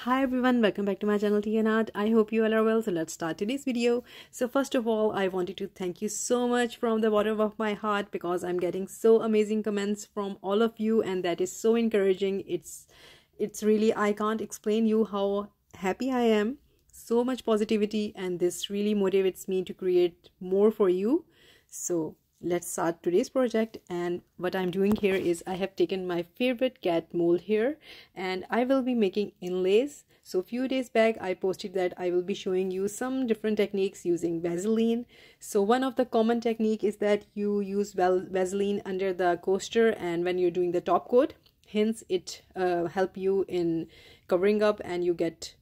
Hi everyone, welcome back to my channel Tea&Art. I hope you all are well. So let's start today's video. So first of all, I wanted to thank you so much from the bottom of my heart because I'm getting so amazing comments from all of you and that is so encouraging. It's really, I can't explain you how happy I am. So much positivity and this really motivates me to create more for you. So let's start today's project, and what I'm doing here is I have taken my favorite cat mold here and I will be making inlays. So a few days back I posted that I will be showing you some different techniques using Vaseline. So one of the common technique is that you use Vaseline under the coaster and when you're doing the top coat, hence it help you in covering up, and you get,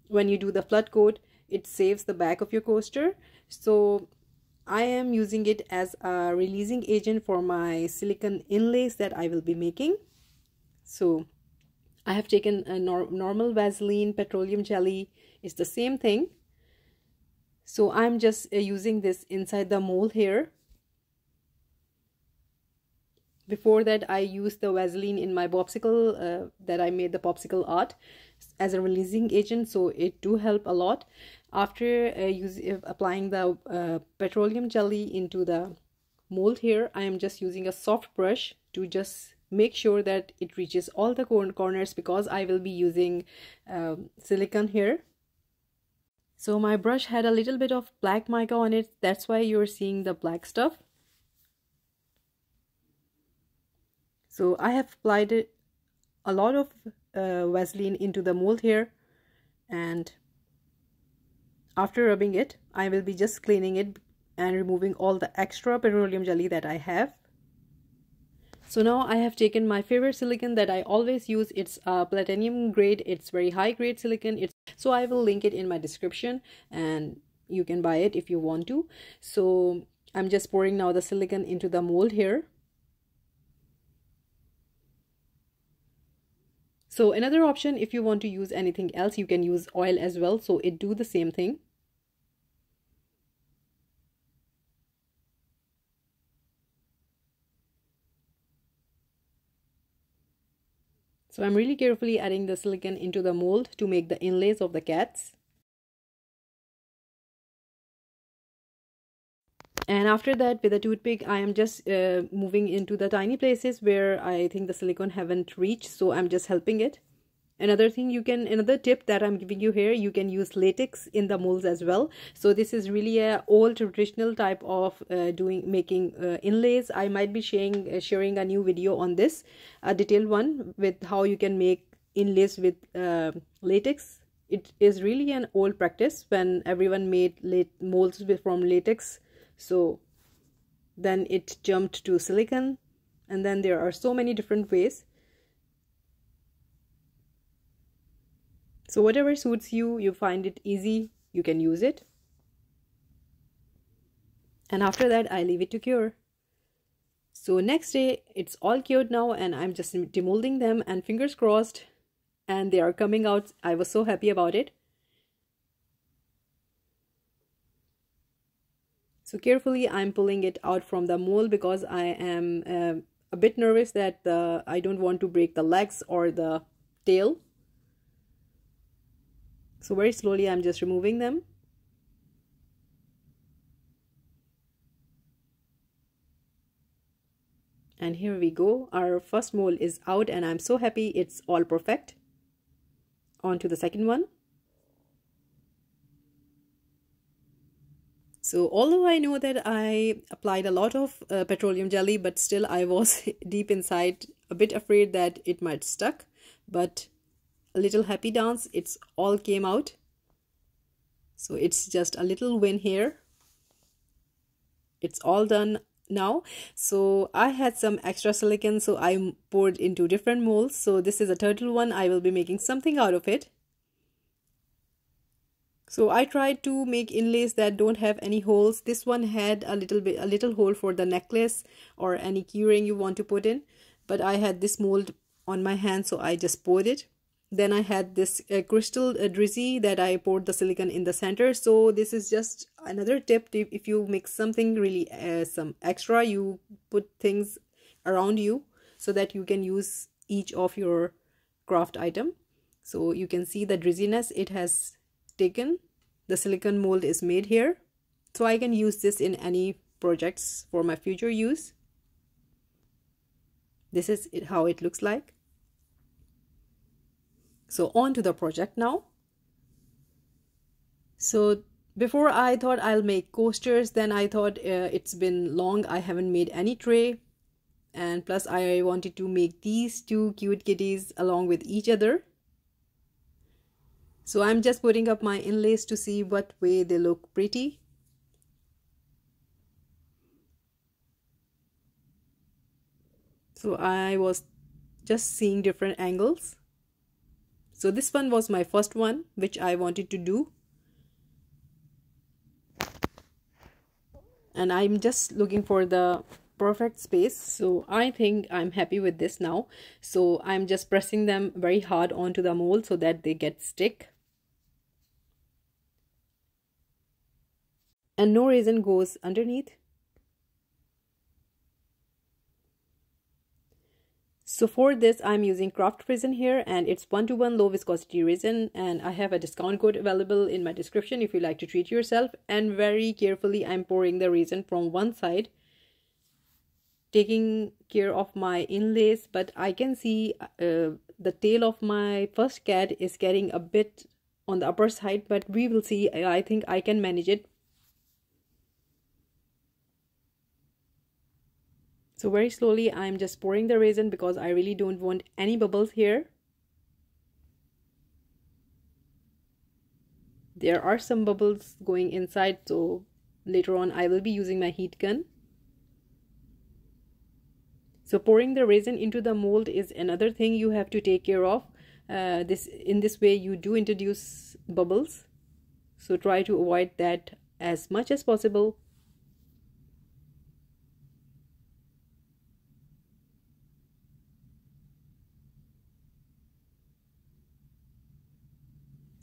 when you do the flood coat, it saves the back of your coaster. So I am using it as a releasing agent for my silicone inlays that I will be making. So I have taken a normal Vaseline, petroleum jelly, it's the same thing. So I'm just using this inside the mold here. Before that I used the Vaseline in my popsicle that I made the popsicle art as a releasing agent, so it do help a lot. After applying the petroleum jelly into the mold here, I am just using a soft brush to just make sure that it reaches all the corners because I will be using silicone here. So my brush had a little bit of black mica on it, that's why you're seeing the black stuff. So I have applied a lot of Vaseline into the mold here, and after rubbing it, I will be just cleaning it and removing all the extra petroleum jelly that I have. So now I have taken my favorite silicone that I always use. It's platinum grade, it's very high grade silicone. So I will link it in my description and you can buy it if you want to. So I'm just pouring now the silicone into the mold here. So another option, if you want to use anything else, you can use oil as well, so it do the same thing. So I'm really carefully adding the silicone into the mold to make the inlays of the cats. And after that, with a toothpick, I am just moving into the tiny places where I think the silicone haven't reached, so I'm just helping it. Another tip that I'm giving you here, you can use latex in the molds as well. So this is really a old traditional type of making inlays. I might be sharing a new video on this, a detailed one with how you can make inlays with latex. It is really an old practice when everyone made molds from latex. So then it jumped to silicone, and then there are so many different ways. So whatever suits you, you find it easy, you can use it. And after that, I leave it to cure. So next day, it's all cured now and I'm just demolding them, and fingers crossed, and they are coming out. I was so happy about it. So carefully I'm pulling it out from the mold because I am a bit nervous that I don't want to break the legs or the tail. So very slowly I'm just removing them. And here we go. Our first mold is out and I'm so happy, it's all perfect. On to the second one. So although I know that I applied a lot of petroleum jelly, but still I was deep inside a bit afraid that it might stuck. But a little happy dance, it's all came out. So it's just a little win here. It's all done now. So I had some extra silicone, so I poured into different molds. So this is a turtle one. I will be making something out of it. So I tried to make inlays that don't have any holes. This one had a little hole for the necklace or any keyring you want to put in, but I had this mold on my hand, so I just poured it. Then I had this crystal drizzy that I poured the silicone in the center. So this is just another tip. If you make something really some extra, you put things around you so that you can use each of your craft item. So you can see the drizziness it has taken. The silicone mold is made here, so I can use this in any projects for my future use. This is how it looks like. So on to the project now. So before I thought I'll make coasters, then I thought it's been long I haven't made any tray, and plus I wanted to make these two cute kitties along with each other. So I'm just putting up my inlays to see what way they look pretty. So I was just seeing different angles. So this one was my first one which I wanted to do, and I'm just looking for the perfect space. So I think I'm happy with this now. So I'm just pressing them very hard onto the mold so that they get stick. And no resin goes underneath. So for this I'm using craft resin here, and it's 1:1 low viscosity resin, and I have a discount code available in my description if you like to treat yourself. And very carefully I'm pouring the resin from one side, taking care of my inlays, but I can see the tail of my first cat is getting a bit on the upper side, but we will see. I think I can manage it. So very slowly I'm just pouring the resin because I really don't want any bubbles here. There are some bubbles going inside, so later on I will be using my heat gun. So pouring the resin into the mold is another thing you have to take care of. In this way you do introduce bubbles, so try to avoid that as much as possible.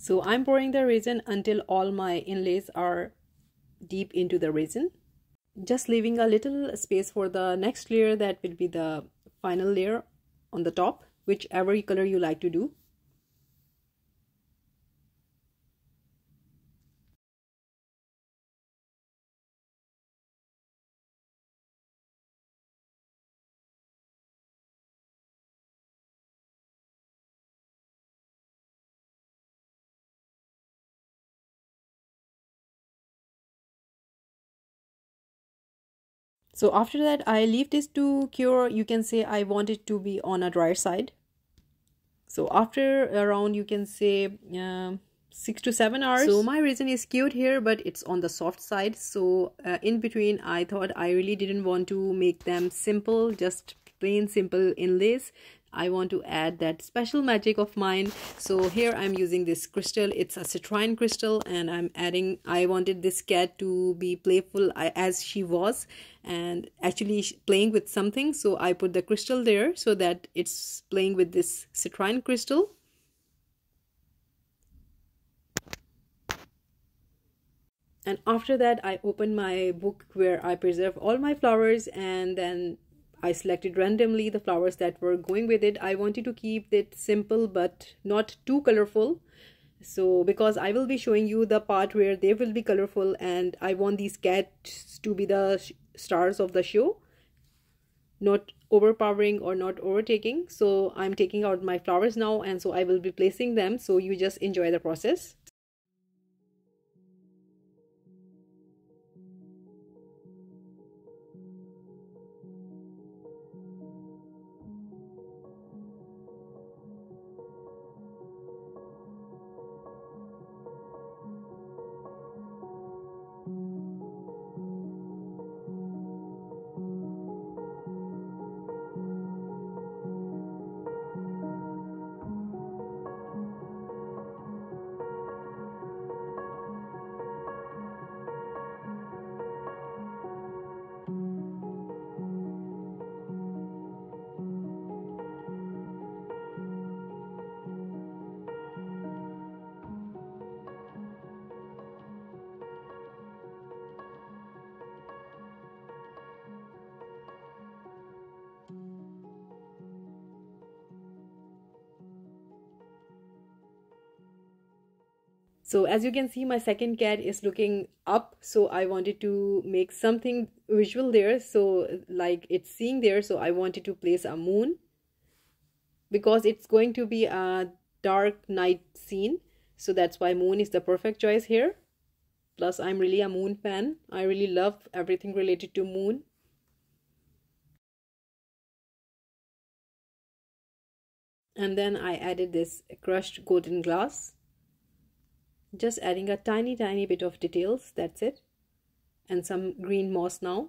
So I'm pouring the resin until all my inlays are deep into the resin, just leaving a little space for the next layer that will be the final layer on the top, whichever color you like to do. So after that I leave this to cure. You can say I want it to be on a drier side. So after around, you can say 6 to 7 hours. So my resin is cured here, but it's on the soft side. So in between I thought I really didn't want to make them simple, just plain simple inlays. I want to add that special magic of mine. So here I'm using this crystal. It's a citrine crystal, and I wanted this cat to be playful as she was, and actually playing with something. So I put the crystal there so that it's playing with this citrine crystal. And after that I opened my book where I preserve all my flowers, and then I selected randomly the flowers that were going with it. I wanted to keep it simple but not too colorful. So because I will be showing you the part where they will be colorful, and I want these cats to be the stars of the show, not overpowering or not overtaking. So I'm taking out my flowers now, and so I will be placing them. So you just enjoy the process. So as you can see, my second cat is looking up, so I wanted to make something visual there, so like it's seeing there. So I wanted to place a moon because it's going to be a dark night scene, so that's why moon is the perfect choice here. Plus I'm really a moon fan. I really love everything related to moon. And then I added this crushed golden glass, just adding a tiny bit of details, that's it. And some green moss now.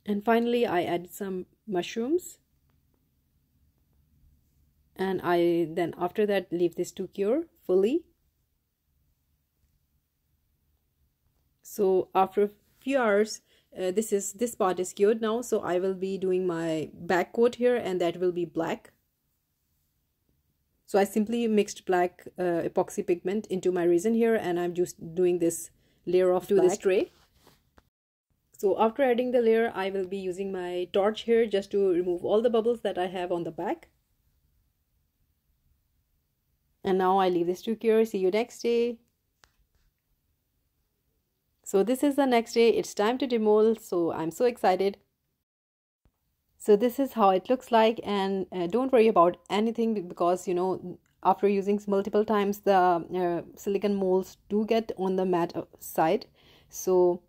And finally I added some mushrooms, and I then after that leave this to cure fully. So after a few hours, this part is cured now, so I will be doing my back coat here, and that will be black. So I simply mixed black epoxy pigment into my resin here, and I'm just doing this layer of this tray. So after adding the layer, I will be using my torch here just to remove all the bubbles that I have on the back. And now I leave this to cure. See you next day. So this is the next day. It's time to demold, so I'm so excited. So this is how it looks like, and don't worry about anything because you know after using multiple times the silicone molds do get on the matte side. So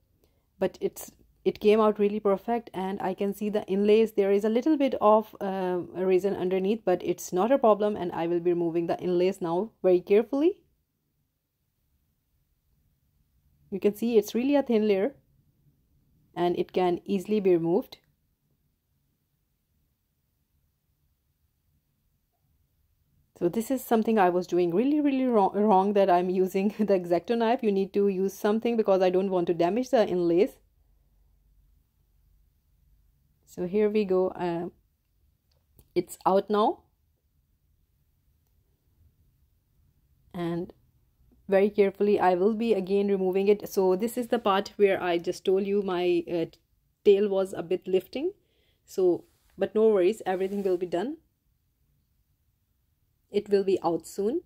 but it came out really perfect, and I can see the inlays. There is a little bit of resin underneath, but it's not a problem, and I will be removing the inlays now very carefully. You can see it's really a thin layer and it can easily be removed. So this is something I was doing really wrong that I'm using the X-Acto knife. You need to use something because I don't want to damage the inlays. So here we go. It's out now. And very carefully I will be again removing it. So this is the part where I just told you my tail was a bit lifting. So but no worries, everything will be done. It will be out soon.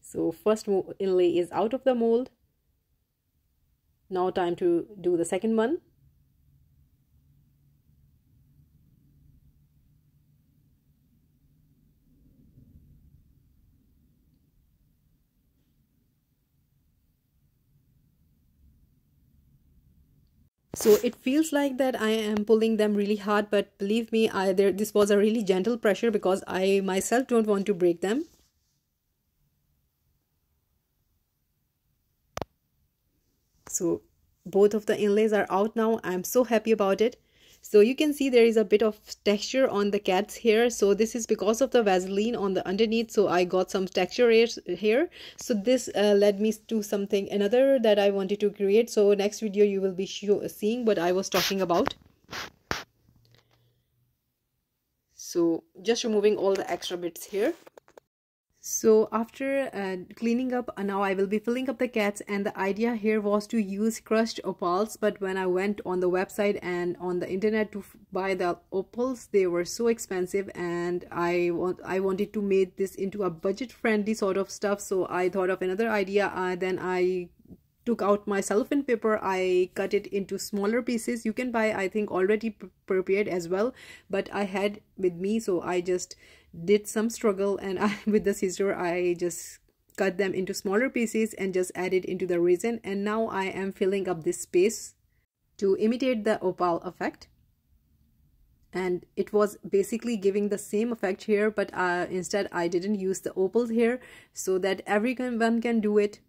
So first inlay is out of the mold. Now time to do the second one. So it feels like that I am pulling them really hard, but believe me, this was a really gentle pressure because I myself don't want to break them. So both of the inlays are out now. I'm so happy about it. So you can see there is a bit of texture on the cat's hair. So this is because of the Vaseline on the underneath. So I got some texture here. So this led me to something another that I wanted to create. So next video you will be seeing what I was talking about. So just removing all the extra bits here. So after cleaning up, now I will be filling up the cats, and the idea here was to use crushed opals, but when I went on the website and on the internet to buy the opals, they were so expensive, and I wanted to make this into a budget friendly sort of stuff. So I thought of another idea. Then I took out my cellophane paper. I cut it into smaller pieces. You can buy, I think, already prepared as well, but I had with me, so I just did some struggle, and with the scissor I just cut them into smaller pieces and just add it into the resin. And now I am filling up this space to imitate the opal effect, and it was basically giving the same effect here, but instead I didn't use the opals here so that everyone can do it.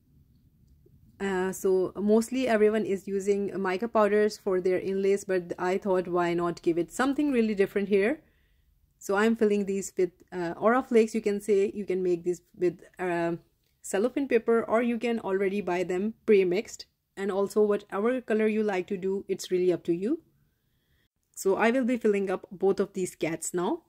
So mostly everyone is using mica powders for their inlays, but I thought why not give it something really different here. So I'm filling these with aura flakes. You can say you can make this with cellophane paper, or you can already buy them pre-mixed. And also whatever color you like to do, it's really up to you. So I will be filling up both of these cats now.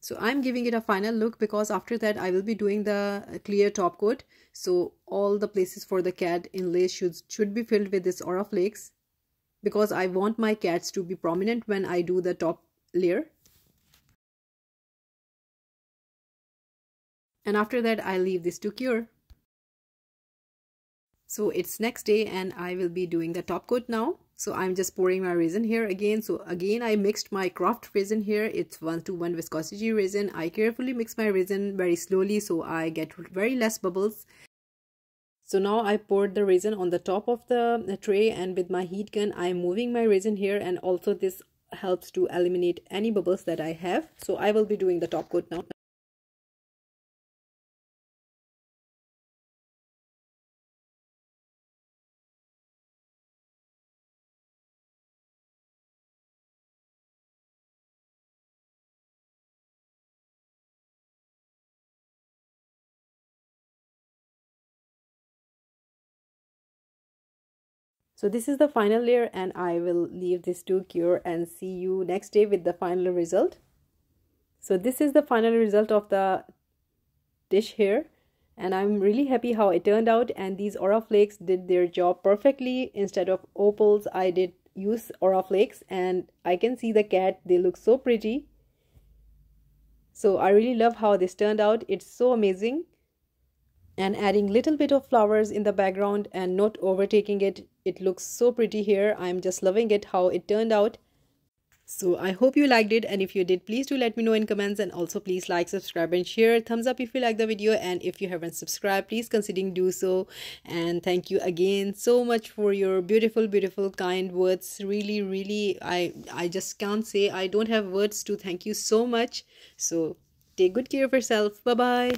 So I'm giving it a final look because after that I will be doing the clear top coat. So all the places for the cat inlays should be filled with this aura flakes, because I want my cats to be prominent when I do the top layer. And after that I leave this to cure. So it's next day and I will be doing the top coat now. So I'm just pouring my resin here again. So again I mixed my craft resin here. It's 1:1 viscosity resin. I carefully mix my resin very slowly so I get very less bubbles. So now I poured the resin on the top of the tray, and with my heat gun I'm moving my resin here, and also this helps to eliminate any bubbles that I have. So I will be doing the top coat now. So this is the final layer and I will leave this to cure and see you next day with the final result. So this is the final result of the dish here, and I'm really happy how it turned out, and these aura flakes did their job perfectly. Instead of opals I did use aura flakes, and I can see the cat, they look so pretty. So I really love how this turned out. It's so amazing. And adding little bit of flowers in the background and not overtaking it, it looks so pretty here. I'm just loving it how it turned out. So I hope you liked it, and if you did, please do let me know in comments, and also please like, subscribe and share. Thumbs up if you like the video, and if you haven't subscribed, please consider do so. And thank you again so much for your beautiful kind words. Really I just can't say, I don't have words to thank you so much. So take good care of yourself. Bye bye.